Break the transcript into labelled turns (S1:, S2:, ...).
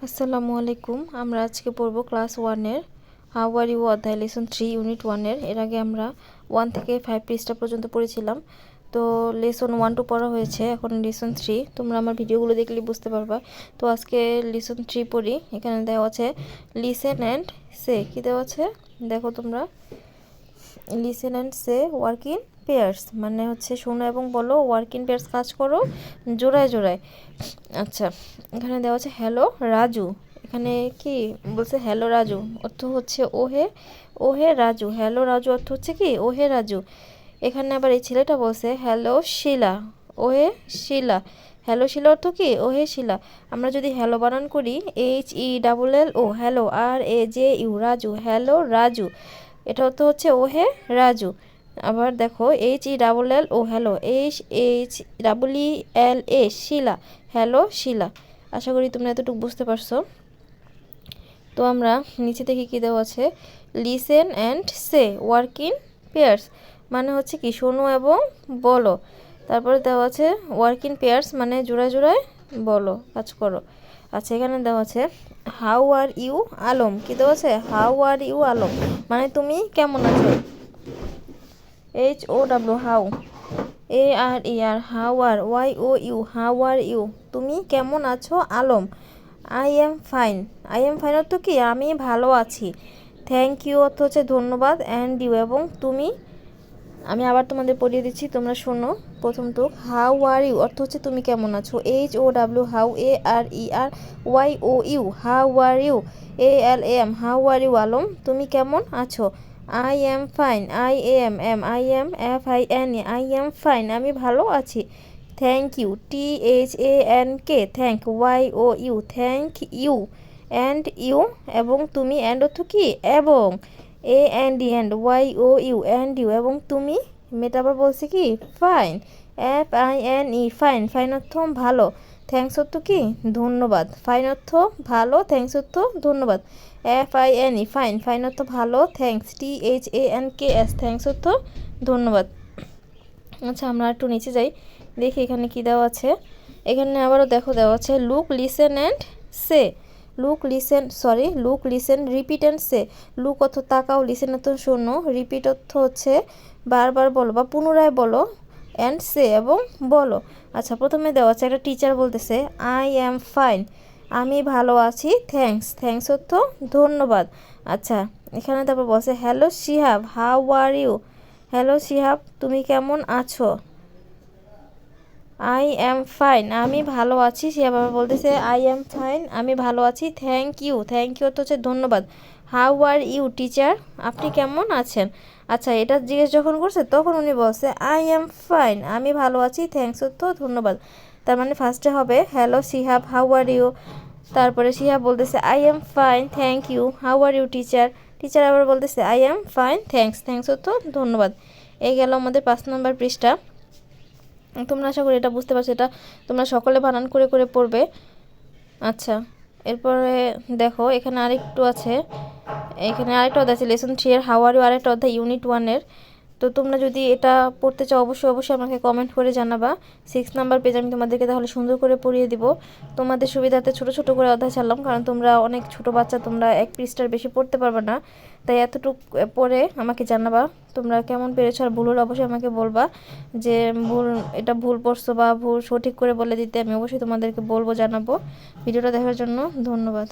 S1: আসসালামু আলাইকুম। আমরা আজকে পড়ব ক্লাস 1 এর হাউ আর ইউ অধ্যায় লেসন 3 ইউনিট 1 এর। এর আগে আমরা 1 থেকে 5 পৃষ্ঠা পর্যন্ত পড়েছিলাম। তো লেসন 1 2 পড়া হয়েছে, এখন লেসন 3। তোমরা আমার ভিডিওগুলো দেখলে বুঝতে পারবা। তো আজকে লেসন 3 পড়ি। এখানে দেওয়া আছে লিসেন অ্যান্ড সে। কি দেওয়া আছে দেখো তোমরা, listen and say work in pairs, মানে হচ্ছে শোনো এবং বলো, ওয়ার্ক ইন পেয়ার্স কাজ করো জোড়ায় জোড়ায়। আচ্ছা, এখানে দেওয়া আছে হ্যালো রাজু। এখানে কি বলছে, হ্যালো রাজু অর্থ হচ্ছে ওহে, ওহে রাজু। হ্যালো রাজু অর্থ হচ্ছে কি ওহে রাজু। এখানে আবার এই ছেলেটা বলছে হ্যালো শিলা, ওহে শিলা। হ্যালো শিলা অর্থ কি ওহে শিলা। আমরা যদি হ্যালো বানান করি HELL ও, hello RAJU Raju, hello Raju, এটা অর্থ হচ্ছে ওহে রাজু। আবার দেখো HELL ও, hello HHEELA Shila, hello Shila. আশা করি তোমরা এতটুকু বুঝতে পারছো। তো আমরা নিচে দেখি কি দেওয়া আছে, listen and say work in pairs, মানে হচ্ছে কি শোনো এবং বলো। তারপরে দেওয়া আছে ওয়ার্ক ইন পেয়ার্স, মানে জোড়ায় জোড়ায় বলো, কাজ করো। আচ্ছা, এখানে দেওয়া আছে হাউ আর ইউ আলম। কি দেওয়া আছে হাউ আর ইউ আলম, মানে তুমি কেমন আছো। HOW how, ARER how are, YOU how are you, তুমি কেমন আছো Alam. I am fine, I am fine অর্থ কি আমি ভালো আছি। থ্যাংক ইউ অর্থ হচ্ছে ধন্যবাদ। অ্যান্ড ইউ এবং তুমি। আমি আবার তোমাদের পড়িয়ে দিচ্ছি, তোমরা শোনো। প্রথম তো হাউ আর ইউ অর্থ হচ্ছে তুমি কেমন আছো। HOW how, ARER YOU how are you, ALAM how are you Alam, তুমি কেমন আছো। I am fine, IAM I am fine আমি ভালো আছি। Thank you, THANK thank, YOU thank you. And you এবং তুমি, অ্যান্ড অর্থ কি এবং, AND YOU অ্যান্ড ইউ এবং তুমি। মেয়েটা আবার বলছে কি ফাইন, FINE ফাইন, ফাইন অর্থ ভালো। থ্যাংকস অর্থ কি ধন্যবাদ। ফাইন অর্থ ভালো, থ্যাংকস অর্থ ধন্যবাদ। FINE ফাইন, ফাইন অর্থ ভালো। থ্যাংকস THANKS থ্যাংকস অর্থ ধন্যবাদ। আচ্ছা, আমরা একটু নিচে যাই, দেখি এখানে কি দেওয়া আছে। এখানে আবারও দেখো দেওয়া আছে look listen and say. Look listen repeat and say. Look অর্থ তাকাও, লিসেন অর্থ শোনো, রিপিট অর্থ হচ্ছে বারবার বলো বা পুনরায় বলো, অ্যান্ড সে এবং বলো। আচ্ছা, প্রথমে দেওয়া আছে একটা টিচার বলতেছে আই অ্যাম ফাইন, আমি ভালো আছি। থ্যাংকস, থ্যাংকস অর্থ ধন্যবাদ। আচ্ছা, এখানে তারপর বলছে hello Shihab how are you, hello Shihab তুমি কেমন আছো। আই অ্যাম ফাইন আমি ভালো আছি। সে আবার বলতেছে আই অ্যাম ফাইন আমি ভালো আছি। থ্যাংক ইউ, থ্যাংক ইউ তো হচ্ছে ধন্যবাদ। হাউ আর ইউ টিচার, আপনি কেমন আছেন। আচ্ছা, এটা জিজ্ঞেস যখন করছে তখন উনি বলছে আই অ্যাম ফাইন আমি ভালো আছি। থ্যাংকস তো ধন্যবাদ। তার মানে ফার্স্টে হবে hello Shihab how are you, তারপরে শিহাব বলতেছে I am fine thank you how are you teacher. Teacher আবার বলতেছে I am fine thanks, thanks তো ধন্যবাদ। এই গেল আমাদের 5 নম্বর পৃষ্ঠা। তোমরা আশা করি এটা বুঝতে পারছো, এটা তোমরা সকলে বানান করে করে পড়বে। আচ্ছা, এরপরে দেখো এখানে আরেকটু আছে, এখানে আরেকটা অধ্যায় আছে লেসন 3 এর হাউ আর ইউ, আরেকটা অধ্যায় ইউনিট 1 এর। তো তোমরা যদি এটা পড়তে চাও অবশ্যই অবশ্যই আমাকে কমেন্ট করে জানাবা। 6 নাম্বার পেজ আমি তোমাদেরকে তাহলে সুন্দর করে পড়িয়ে দিব। তোমাদের সুবিধাতে ছোট ছোট করে অধ্যায় ছাড়লাম, কারণ তোমরা অনেক ছোট বাচ্চা, তোমরা 1 পৃষ্ঠার বেশি পড়তে পারবে না। তাই এতটুকু পড়ে আমাকে জানাবা তোমরা কেমন পেরেছো। আর ভুল হলে অবশ্যই আমাকে বলবা যে এটা ভুল পড়ছো বা ভুল সঠিক করে বলে দিতে, আমি অবশ্যই তোমাদেরকে বলবো, জানাবো। ভিডিওটা দেখার জন্য ধন্যবাদ।